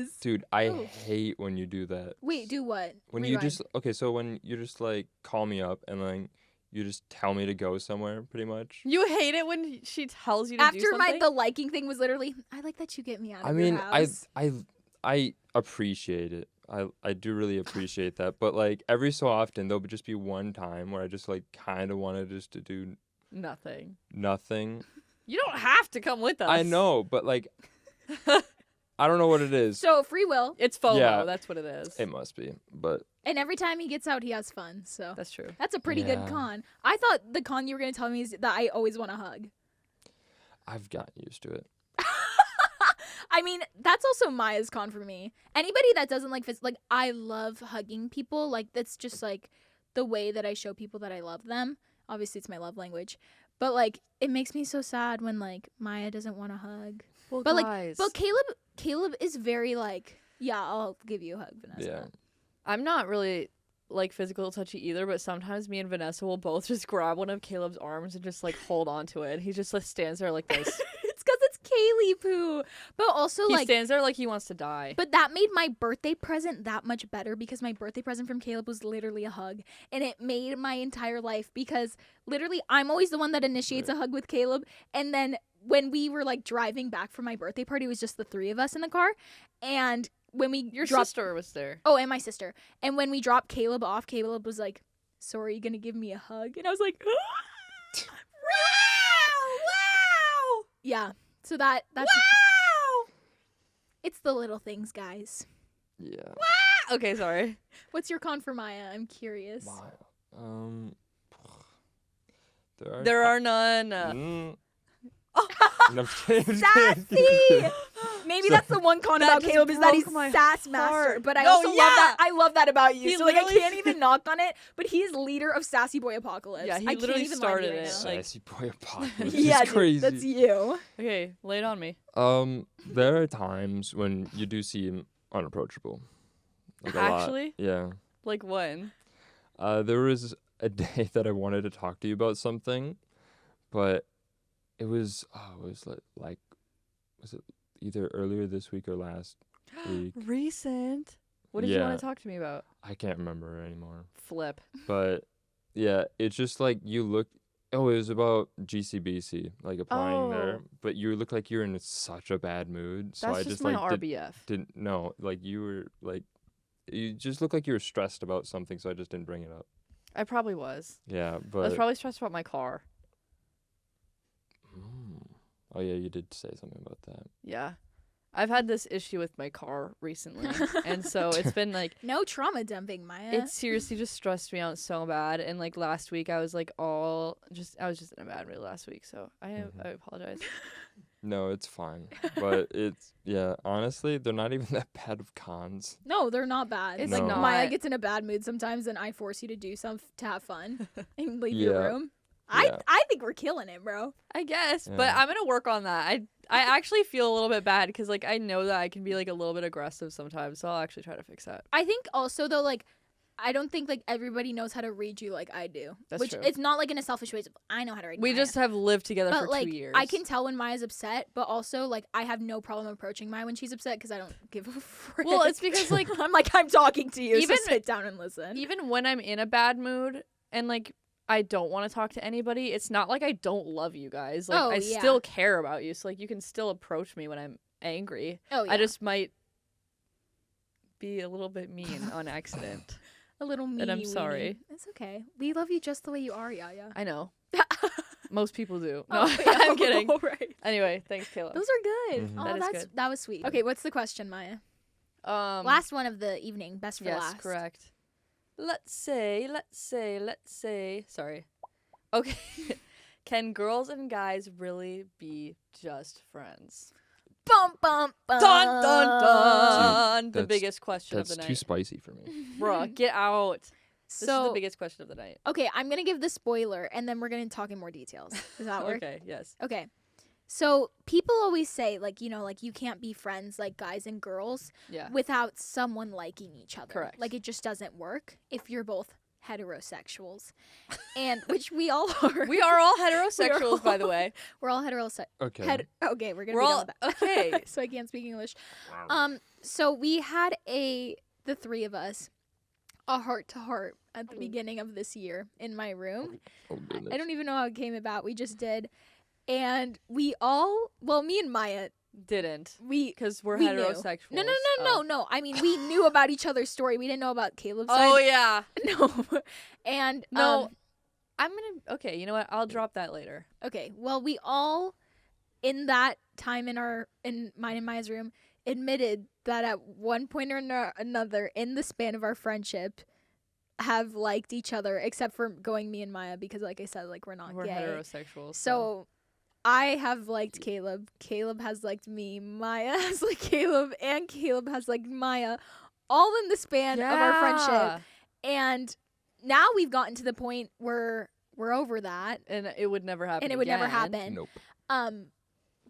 was. Dude, I Oh. hate when you do that. Wait, do what? When you just so when you just like call me up and like you just tell me to go somewhere, pretty much. You hate it when she tells you to do after something? the liking thing was literally, I like that you get me out of I your mean, house. I appreciate it. I do really appreciate that. But like every so often there'll just be one time where I just like kind of wanted just to do Nothing. nothing. You don't have to come with us. I know, but like I don't know what it is. So free will, It's FOMO. Yeah. That's what it is. It must be, but and every time he gets out, he has fun. So That's true. that's a pretty good Yeah. con. I thought the con you were gonna tell me is that I always want to hug. I've gotten used to it. I mean, that's also Maya's con for me. Anybody that doesn't like like I love hugging people. Like that's just like the way that I show people that I love them. Obviously, it's my love language, but like it makes me so sad when like Maya doesn't want to hug. Well, But guys, but Caleb is very like, yeah, I'll give you a hug, Vanessa. Yeah. I'm not really like physical touchy either, but sometimes me and Vanessa will both just grab one of Caleb's arms and just like hold on to it. He just like, stands there like this. It's because it's Kaylee poo. But also He like, stands there like he wants to die. but that made my birthday present that much better because my birthday present from Caleb was literally a hug, and it made my entire life because literally I'm always the one that initiates a hug with Caleb, and then when we were like driving back from my birthday party, it was just the three of us in the car, and when we Your dropped, sister was there. oh, and my sister, and when we dropped Caleb off, Caleb was like, "So are you gonna give me a hug?" And I was like, "Wow, wow!" Yeah. So that's Wow! it's the little things, guys. Yeah. Okay, sorry. What's your con for Maya? I'm curious. Wow. There are none. Mm. No, I'm just kidding, I'm just kidding, I'm Sassy! kidding. Maybe that's the one con That about just Caleb is that he's broke my sass master. heart. But I No, also love that. yeah. I love that about you. He So like I literally- can't even knock on it. But he is leader of Sassy Boy Apocalypse. Yeah, he I can't literally even lie to you started right it. now. Like- Sassy boy apocalypse. Yeah, It's crazy. dude, that's you. Okay, lay it on me. There are times when you do seem unapproachable. Like a lot. Actually? Yeah. Like when? There was a day that I wanted to talk to you about something, but it was was it either earlier this week or last week? Recent. What did you Yeah. want to talk to me about? I can't remember anymore. Flip. But yeah, it's just like you look. Oh, it was about GCBC, like applying there. Oh. But you look like you're in such a bad mood. So That's I just just my like RBF. didn't know. Like you were like, you just look like you were stressed about something. So I just didn't bring it up. I probably was. Yeah, I was but probably stressed about my car. oh yeah, you did say something about that. Yeah. I've had this issue with my car recently. And so it's been like, No trauma dumping, Maya. it seriously just stressed me out so bad. And like last week, I was like I was just in a bad mood last week. So I apologize. No, it's fine. But it's yeah. Honestly, they're not even that bad of cons. no, they're not bad. It's like No. Maya not. gets in a bad mood sometimes, and I force you to do something to have fun and leave Yeah. your room. I think we're killing it, bro. I guess, but Yeah. I'm gonna work on that. I actually feel a little bit bad because like I know that I can be like a little bit aggressive sometimes, so I'll actually try to fix that. I think also though, like, I don't think like everybody knows how to read you like I do. That's which true. it's not like in a selfish way. I know how to read. We Maya. just have lived together but for like 2 years. I can tell when Maya's upset, but also like I have no problem approaching Maya when she's upset because I don't give a frick. Well, it's because like I'm like I'm talking to you, Even- so sit down and listen. even when I'm in a bad mood and like I don't want to talk to anybody, it's not like I don't love you guys. Like Oh, I yeah. still care about you, so like you can still approach me when I'm angry. Oh yeah, I just might be a little bit mean on accident. a little mean. and I'm sorry. It's okay. We love you just the way you are, Yaya. I know. Most people do. No, Oh, yeah. I'm kidding. Right. Anyway, thanks, Kayla. Those are good. Mhm. Oh, That is that's good. that was sweet. Okay, what's the question, Maya? Last one of the evening, best for yes, last. correct. Let's say. Sorry. Okay. Can girls and guys really be just friends? Bum bum bum. Dun dun dun. The that's- biggest question of That's the too night. spicy for me. Bruh, get out. This is the So biggest question of the night. okay, I'm gonna give the spoiler, and then we're gonna talk in more details. Does that work? Okay, yes. Okay. So people always say like like you can't be friends like guys and girls Yeah. without someone liking each other. Correct. Like it just doesn't work if you're both heterosexuals, and which we all are. We are all heterosexuals, by the way. We're all heterosexual. Okay. Okay, we're gonna We're be all done with that. okay. So I can't speak English. So we had the three of us a heart to heart at the beginning of this year in my room. Oh, goodness. I don't even know how it came about. We just did. And we all, well, me and Maya, Didn't. we Because we're We knew. heterosexuals. no. I mean, we knew about each other's story. We didn't know about Caleb's Oh, side. yeah. No. And No. I'm going to. Okay, you know what? I'll drop that later. okay. Well, we all in that time in mine and Maya's room admitted that at one point or another in the span of our friendship have liked each other, except for going me and Maya because, like I said, like we're not We're gay. heterosexuals. So I have liked Caleb. Caleb has liked me. Maya has liked Caleb, and Caleb has liked Maya, all in the span of our friendship. And now we've gotten to the point where we're over that, And it would never happen. and it would never again. happen. Nope.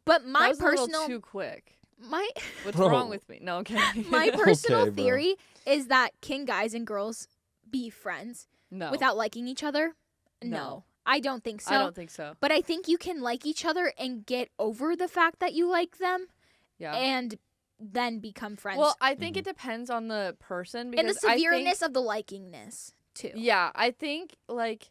But That my was a little personal too quick. my What's Bro. wrong with me? No, okay. my personal Okay, bro. theory is that can guys and girls be friends no. without liking each other? No. I don't think so. I don't think so. But I think you can like each other and get over the fact that you like them Yeah. and then become friends. Well, I think it depends on the person because and the I think- severeness of the likingness too. Yeah, I think like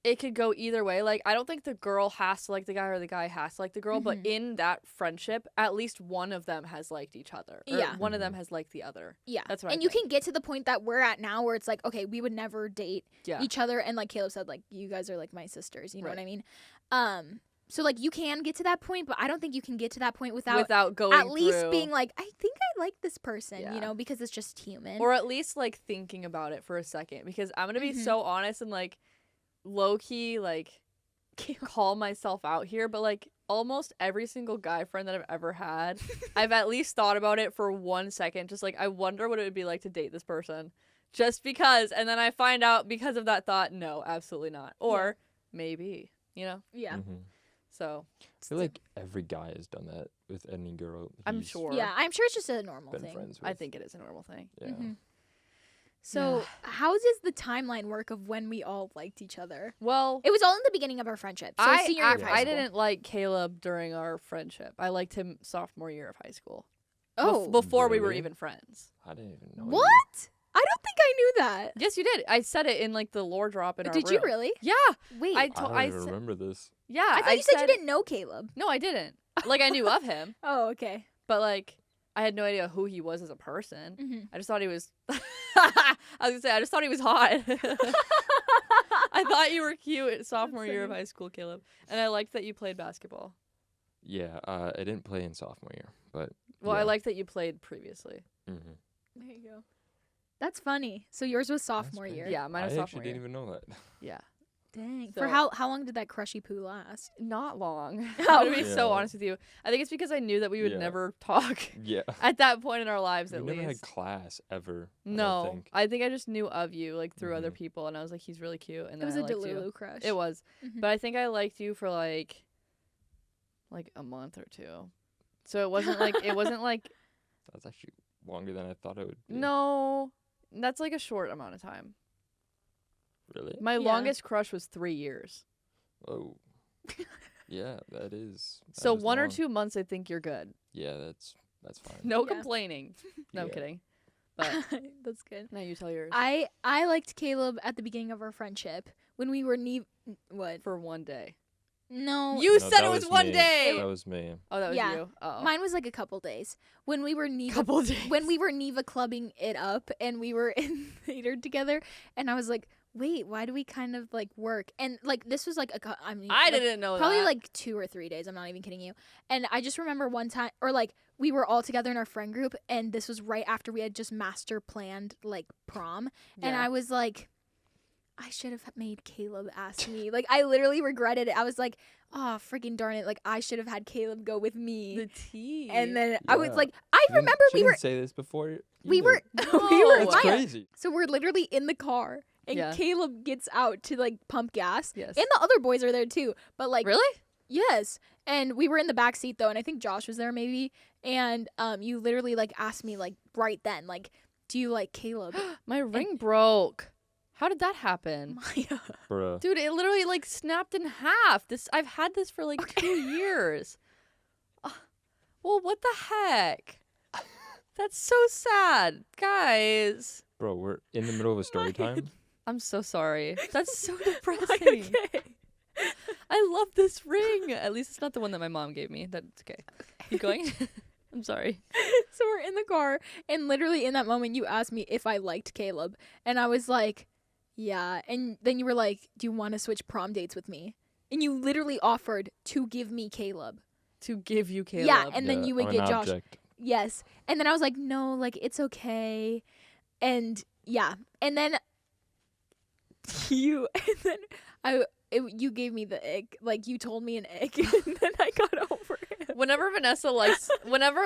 it could go either way. Like I don't think the girl has to like the guy or the guy has to like the girl, but Mhm. in that friendship, at least one of them has liked each other. Or Yeah. one of them has liked the other. Yeah. That's what I And you think. can get to the point that we're at now where it's like, okay, we would never date Yeah. each other, and like Caleb said, like you guys are like my sisters, you know Right. what I mean? So like you can get to that point, but I don't think you can get to that point without going at least through, being like, I think I like this person, Yeah. you know, because it's just human. or at least like thinking about it for a second because I'm gonna be Mhm. so honest and like low key like call myself out here, but like almost every single guy friend that I've ever had, I've at least thought about it for 1 second, just like I wonder what it would be like to date this person, just because, and then I find out because of that thought, no, absolutely not, or maybe, you know. yeah. Mhm. So I feel like every guy has done that with any girl. I'm he's sure. Yeah, I'm sure it's just a normal Been thing. friends with. I think it is a normal thing. Yeah. Mhm. So, how does the timeline work of when we all liked each other? Well, It was all in the beginning of our friendship. So senior year of high I school. didn't like Caleb during our friendship. I liked him sophomore year of high school. Oh, Before we were Really? even friends. I didn't even know. what? I don't think I knew that. Yes, you did. I said it in like the lore drop in our Did you room. really? Yeah. Wait, I I told. don't I even said, remember this. yeah. I thought you said you didn't know Caleb. No, I didn't. Like I knew of him, Oh, okay. but like I had no idea who he was as a person. Mm-hmm. I just thought he was. I was gonna say I just thought he was hot. I thought you were cute sophomore year of funny. high school, Caleb, and I liked that you played basketball. Yeah, I didn't play in sophomore year, but Well, I yeah. liked that you played previously. Mhm. There you go. That's funny. So yours was sophomore great. year. Yeah, mine I was actually sophomore didn't year. even know that. Yeah. Dang. So- For how long did that crushy poo last? Not long. Oh. I'm gonna be so Yeah. honest with you. I think it's because I knew that we would Yeah. never talk Yeah. at that point in our lives. We At never had least. class ever. I No, don't think. I think I just knew of you like through other Mhm. people, and I was like, he's really cute, and It then was I a liked you. Delulu crush. It was, Mhm. but I think I liked you for like a month or two. So it wasn't like That's actually longer than I thought it would be. no, that's like a short amount of time. Really? My Yeah. longest crush was 3 years. Oh. Yeah, that is. that So is 1 or long. 2 months, I think you're good. Yeah, that's fine. No Yeah. complaining. No, I'm Yeah. kidding. But That's good. now you tell yours. I liked Caleb at the beginning of our friendship when we were what? For 1 day. No. You No, said that it was 1 me. day. That was me. Oh, that was Yeah. you. Oh, Mine was like a couple days when we were Neva couple days. when we were Neva clubbing it up and we were in theater together and I was like, wait, why do we kind of like work? And like this was like I like, didn't know probably that. like 2 or 3 days. I'm not even kidding you. And I just remember one time, or like we were all together in our friend group, and this was right after we had just master planned like prom, and Yeah. I was like, I should have made Caleb ask me. Like I literally regretted it. I was like, oh freaking darn it! Like I should have had Caleb go with me. the tea. And then I was Yeah. like, I She didn't- remember she we were didn't say this before. we either. were we were That's Maya. crazy. So we're literally in the car, and Yeah. Caleb gets out to like pump gas, Yes. and the other boys are there too. But like, Really? yes, and we were in the back seat though, and I think Josh was there maybe. And you literally like asked me like right then, like, do you like Caleb? My ring broke. How did that happen? Maya. Bruh. Dude, it literally like snapped in half. I've had this for like 2 years. Well, what the heck? That's so sad. Guys, Bro, we're in the middle of a story time. I'm so sorry. That's so depressing. Okay. I love this ring. At least it's not the one that my mom gave me. That's okay. Keep going. I'm sorry. So we're in the car, and literally in that moment, you asked me if I liked Caleb, and I was like, yeah. And then you were like, do you want to switch prom dates with me? And you literally offered to give me Caleb. To give you Caleb. Yeah, and then Yeah, you would I'm get an Josh. object. Yes. And then I was like, no, like it's okay. And yeah. And then you you gave me the ick. Like you told me an ick and then I got over it. Whenever Vanessa likes whenever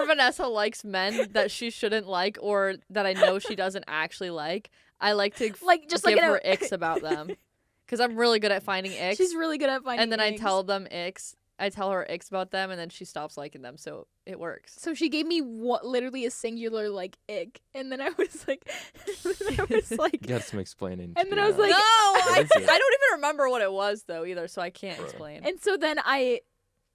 Vanessa likes men that she shouldn't like or that I know she doesn't actually like, I like to Like just give like her icks about them. Cuz I'm really good at finding icks. She's really good at finding and then I icks. tell them icks. I tell her icks about them and then she stops liking them, so it works. So she gave me literally a singular like ick, and then I was like, I was like, You got some explaining. to And then do I was now. like- No, I What is it? don't even remember what it was though either, so I can't Bro. explain. and so then I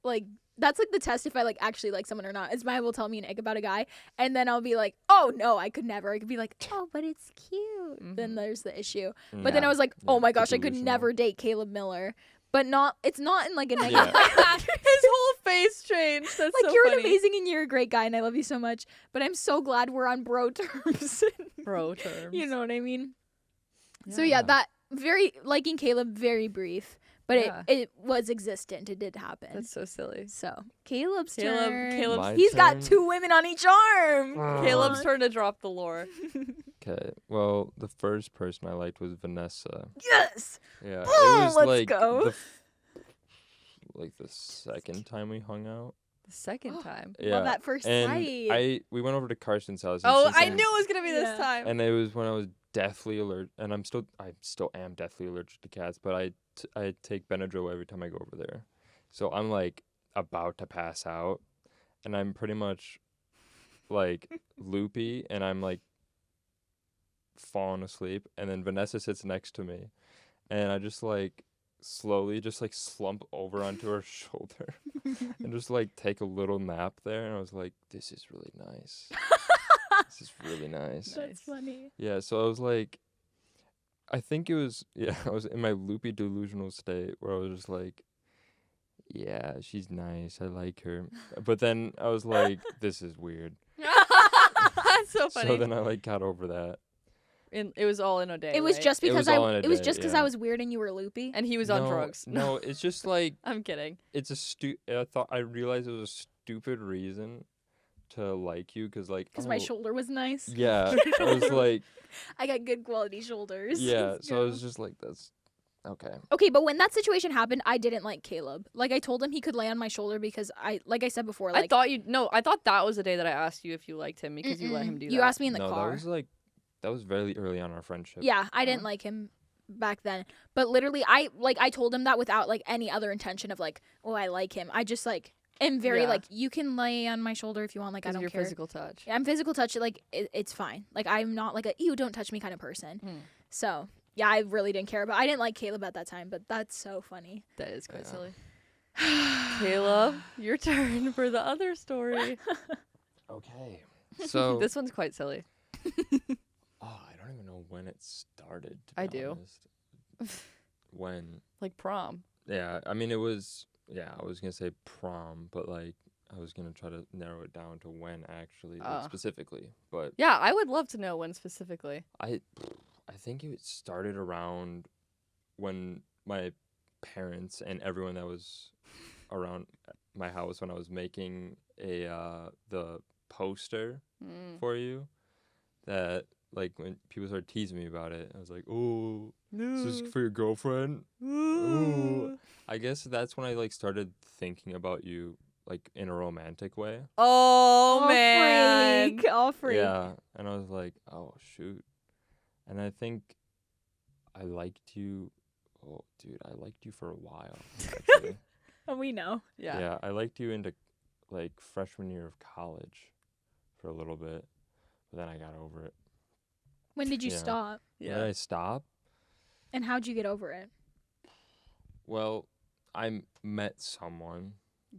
like. That's like the test if I like actually like someone or not. Is Maya will tell me an ick about a guy, and then I'll be like, oh no, I could never. I could be like, oh, but it's cute. Then Mhm. there's the issue. But then Yeah. I was like, oh Yeah, my too gosh, I could delusional. never date Caleb Miller. But not, it's not in like a negative. Yeah. His whole face changed. That's Like so you're funny. an amazing and you're a great guy and I love you so much. But I'm so glad we're on bro terms. Bro terms. You know what I mean? So Yeah. yeah, that liking Caleb, very brief. But Yeah. it was existent. It did happen. That's so silly. So Caleb's Caleb- turn. Caleb's- My He's got turn? 2 women on each arm. Caleb's turn to drop the lore. Okay. Well, the first person I liked was Vanessa. Yes. Yeah. Oh, it was let's like go. like the second time we hung out. The second time. Yeah. Love that first and sight. we went over to Carson's house. Oh, since I I'm- knew it was gonna be Yeah. this time. And it was when I was deathly allergic, and I still am deathly allergic to cats. But I take Benadryl every time I go over there, so I'm like about to pass out, and I'm pretty much like loopy, and I'm like falling asleep, and then Vanessa sits next to me, and I just like slowly just like slump over onto her shoulder and just like take a little nap there, and I was like, this is really nice. This is really nice. That's funny. Yeah, so I was like, I think it was, yeah, I was in my loopy delusional state where I was just like, yeah, she's nice, I like her. But then I was like, this is weird. That's so funny. So then I like got over that. It was all in a day. It was right? just It because was all in a it was day, just because yeah. I was weird and you were loopy. and he was on No, drugs. No, it's just like, I'm kidding. it's I realized it was a stupid reason to like you, because like, Because my oh, shoulder was nice. yeah, I was like, I got good quality shoulders. yeah, Let's so I go. was just like, that's Okay. Okay, but when that situation happened, I didn't like Caleb. Like I told him he could lay on my shoulder because like I said before, like I thought that was the day that I asked you if you liked him because you let him do that. You asked me in the No, car. that was very early on our friendship. Yeah, I didn't like him back then. But literally I told him that without like any other intention of like, oh, I like him. I just like am very like, you can lay on my shoulder if you want, like I don't your care. physical touch. Yeah, I'm physical touch, like it's fine. Like I'm not like a ew, don't touch me kind of person. So yeah, I really didn't care, but I didn't like Caleb at that time, but that's so funny. That is quite silly. Caleb, your turn for the other story. Okay. So This one's quite silly. I don't even know when it started. I do. When? Like prom. Yeah, I mean it was. Yeah, I was gonna say prom, but like I was gonna try to narrow it down to when actually, like, specifically. But yeah, I would love to know when specifically. I think it started around when my parents and everyone that was around my house when I was making the poster for you, that like when people started teasing me about it, I was like, oh, this is for your girlfriend. Ooh. I guess that's when I like started thinking about you like in a romantic way. Oh man. Freak. Yeah, and I was like, oh shoot. And I think I liked you. Oh, dude, I liked you for a while, actually. Oh, we know. Yeah. Yeah, I liked you into, like, freshman year of college for a little bit. But then I got over it. When did you stop? When did I stop? And how'd you get over it? Well, I met someone.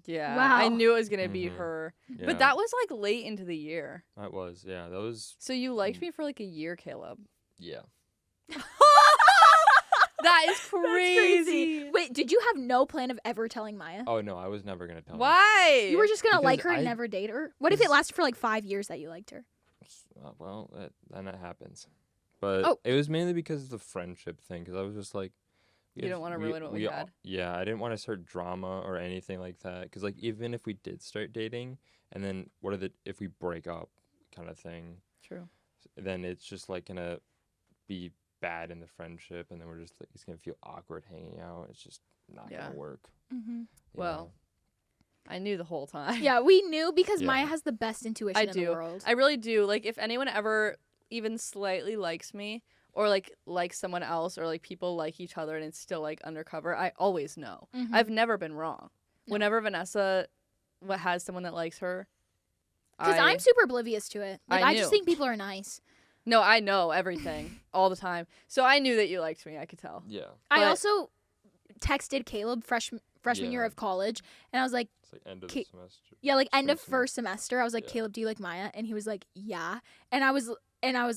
Yeah. Wow. I knew it was going to be her. Yeah, But that was, like, late into the year. that was, yeah, that was, So you liked me for, like, a year, Caleb. yeah. That is That's crazy. Wait, did you have no plan of ever telling Maya? Oh, no, I was never going to tell her. Why? You were just gonna Because like her and I- never date her? What if it lasted for like 5 years that you liked her? Well, then it happens. But Oh. it was mainly because of the friendship thing, because I was just like... You don't wanna ruin what we had. Yeah, I didn't want to start drama or anything like that, because like even if we did start dating, and then if we break up kind of thing, True. then it's just like gonna be bad in the friendship, and then we're just like, it's gonna feel awkward hanging out. It's just not gonna work. Mm-hmm. you Well, know? I knew the whole time. Yeah, we knew because Yeah. Maya has the best intuition I in the do. world. I really do. Like, if anyone ever even slightly likes me, or like likes someone else, or like people like each other and it's still like undercover, I always know. Mhm. I've never been wrong. No. Whenever Vanessa has someone that likes her, Because I'm super oblivious to it. Like, I I just knew. think people are nice. No, I know everything all the time. So I knew that you liked me. I could tell. Yeah, I But- also texted Caleb freshman year Yeah. of college, and I was like, it's like end of Ki- the semester. yeah, like end of Spring first semester. I was like, Yeah. Caleb, do you like Maya? And he was like, yeah. And I was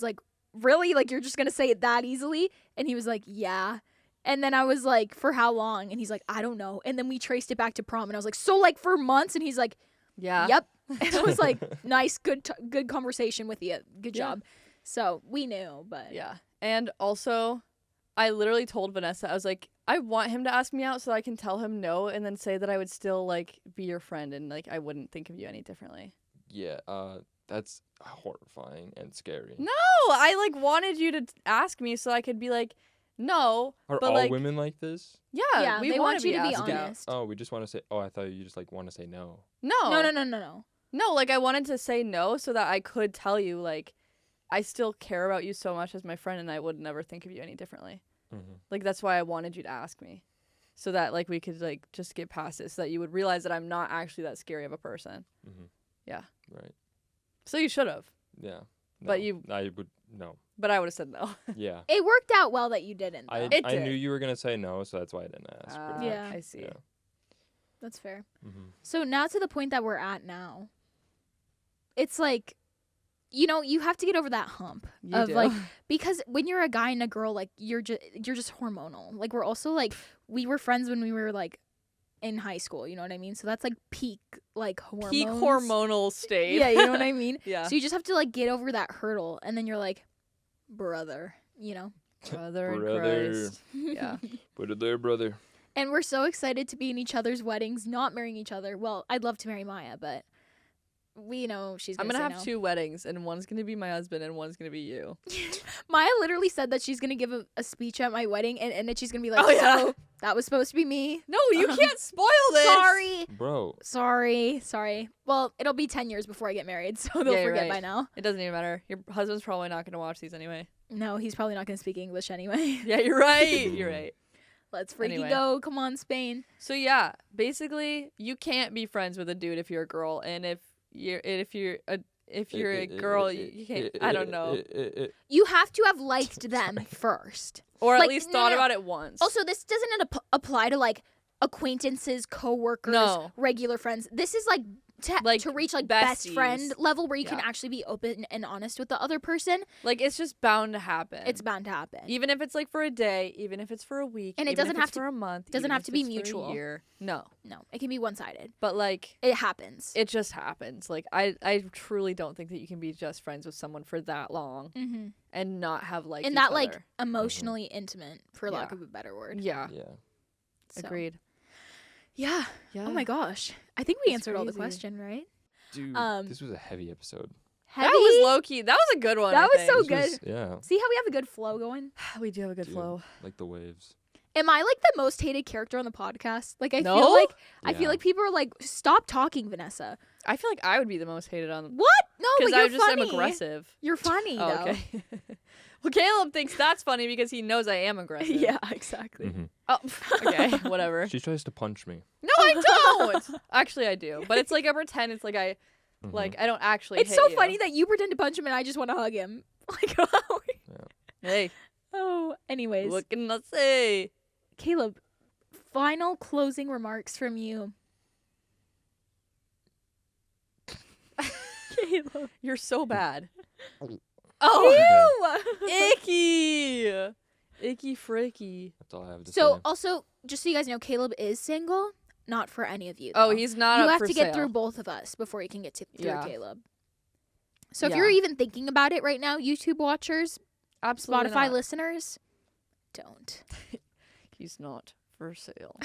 like, really? Like, you're just gonna say it that easily? And he was like, yeah. And then I was like, for how long? And he's like, I don't know. And then we traced it back to prom, and I was like, so like for months? And he's like, Yeah. yep. And I was like, nice, good conversation with you. Good Yeah. job. So we knew, but Yeah. And also, I literally told Vanessa, I was like, I want him to ask me out so I can tell him no and then say that I would still like be your friend and like I wouldn't think of you any differently. Yeah, that's horrifying and scary. No, I like wanted you to ask me so I could be like, no. Are but all like, women like this? yeah, we they wanna want you to be asked out. honest. Oh, we just want to say. Oh, I thought you just like want to say no. No, like I wanted to say no so that I could tell you like, I still care about you so much as my friend and I would never think of you any differently. Mm-hmm. Like that's why I wanted you to ask me, so that like we could like just get past it, so that you would realize that I'm not actually that scary of a person. Mm-hmm. Yeah. Right. So you should have, Yeah. But No, you- I would no. but I would have said no. Yeah. It worked out well that you didn't. I Though. It I did. knew you were gonna say no, so that's why I didn't ask. pretty Yeah. much. I see. Yeah. That's fair. Mm-hmm. So now to the point that we're at now. It's like, you have to get over that hump You of do. like, because when you're a guy and a girl, like you're just hormonal. Like we're also like, we were friends when we were like in high school, you know what I mean? So that's like peak like hormones. Peak hormonal state. Yeah, you know what I mean? Yeah. So you just have to like get over that hurdle, and then you're like, brother, Brother in Brother. Christ. Yeah. Put it there, brother. And we're so excited to be in each other's weddings, not marrying each other. Well, I'd love to marry Maya, but we know she's I'm gonna gonna say have no. 2 weddings, and one's gonna be my husband, and one's gonna be you. Maya literally said that she's gonna give a speech at my wedding, and then she's gonna be like, Oh, yeah. so that was supposed to be me. No, you can't spoil this. Bro. Sorry. Well, it'll be 10 years before I get married, so they'll Yeah, you're forget right. by now. It doesn't even matter. Your husband's probably not gonna watch these anyway. No, he's probably not gonna speak English anyway. Yeah, you're right. You're right. Let's freaky Anyway. go. Come on, Spain. So yeah, basically, you can't be friends with a dude if you're a girl, and if you're a girl, you can't. I don't know, You have to have liked them first. or at Like, least no, thought no. about it once. Also, this doesn't apply to like acquaintances, coworkers, No. regular friends. This is like Like, to reach like best friend besties. level where you can Yeah. actually be open and honest with the other person. like it's just bound to happen. It's bound to happen. even if it's like for a day, even if it's for a week, And it even doesn't if have it's to- for a month. doesn't even have if to be it's for a mutual. year. No, No, it can be one-sided. but like It happens. it just happens. Like I truly don't think that you can be just friends with someone for that long Mm-hmm. and not have like And each that like other. emotionally intimate, for lack Yeah. of a better word. Yeah, Yeah. So, agreed. Yeah. Yeah. Oh my gosh. I think we That's answered all the crazy. question, right? Dude, Um, this was a heavy episode. Heavy. That was low key. That was a good one. That I was so think. This good. was- yeah. See how we have a good flow going? We do have a good Dude, flow. like the waves. Am I like the most hated character on the podcast? Like I No? feel like I feel Yeah. like people are like, stop talking, Vanessa. I feel like I would be the most hated on What? No, but because you're I just funny. am aggressive. You're funny Oh, though. okay. Well, Caleb thinks that's funny because he knows I am aggressive. Yeah, exactly. Mhm. Oh, okay, whatever. She tries to punch me. No, I don't. Actually, I do, but it's like a pretend. It's like Mhm. I don't actually. It's hit so you. funny that you pretend to punch him and I just want to hug him. Like, Hey, oh, anyways, what can I say? Caleb, final closing remarks from you. Caleb. You're so bad. Oh, Icky, icky, freaky. That's all I have to So say. also, just so you guys know, Caleb is single. Not for any of you. Oh, though. he's not. You up have for to get sale. through both of us before you can get through Yeah. Caleb. So if Yeah. you're even thinking about it right now, YouTube watchers, Absolutely Spotify not. listeners, don't. He's not for sale.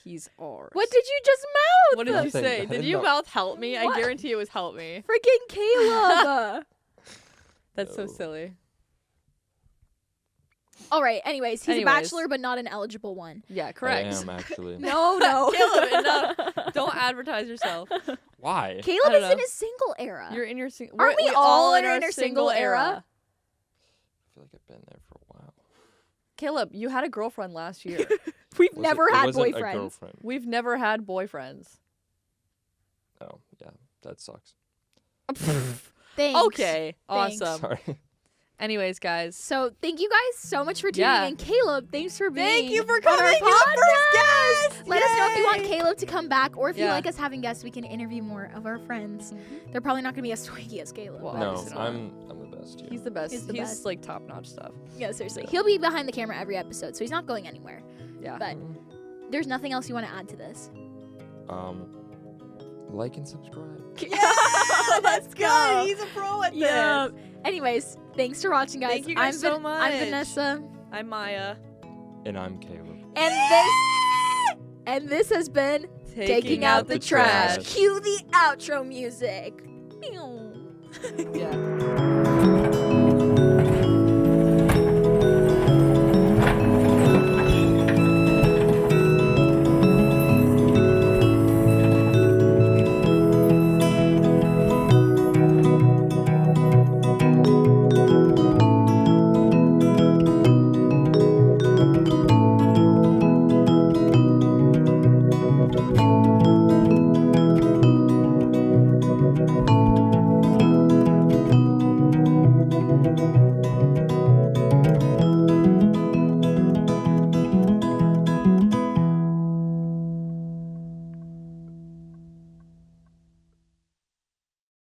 He's ours. What did you just mouth? What did you Nothing. say? I Did didn't you know. mouth help me? What? I guarantee it was help me. Freaking Caleb. That's so No. silly. All right. Anyways, he's Anyways. a bachelor, but not an eligible one. Yeah, I correct. am actually. No, no. Caleb, enough. Don't advertise yourself. Why? Caleb I is don't in know. his single era. You're in your single. Aren't we all in our single era? I feel like I've been there for a while. Caleb, you had a girlfriend last year. We've Was never it had wasn't a boyfriends. girlfriend. We've never had boyfriends. Oh, yeah. That sucks. Thanks. Okay, Thanks. awesome. Sorry. Anyways, guys. So thank you guys so much for tuning Yeah. in. Caleb, thanks for being Thank you for on our coming. You're the first podcast. guest. Let us know if you want Yay. Caleb to come back, or if you Yeah. like us having guests, we can interview more of our friends. They're probably not gonna be as swaggy as Caleb. Well, but- No, obviously not. I'm the best. Yeah. He's the best. He's He's, the best. like top notch stuff. yeah, seriously. Yeah. He'll be behind the camera every episode, so he's not going anywhere. Yeah. But there's nothing else you want to add to this. Like and subscribe. Let's go. He's a pro at Yeah. Anyways, thanks for watching, guys. Thank you guys so I'm much. Vanessa, I'm Maya. And I'm Caleb. and this has been Taking Out the Trash. Cue the outro music. Yeah.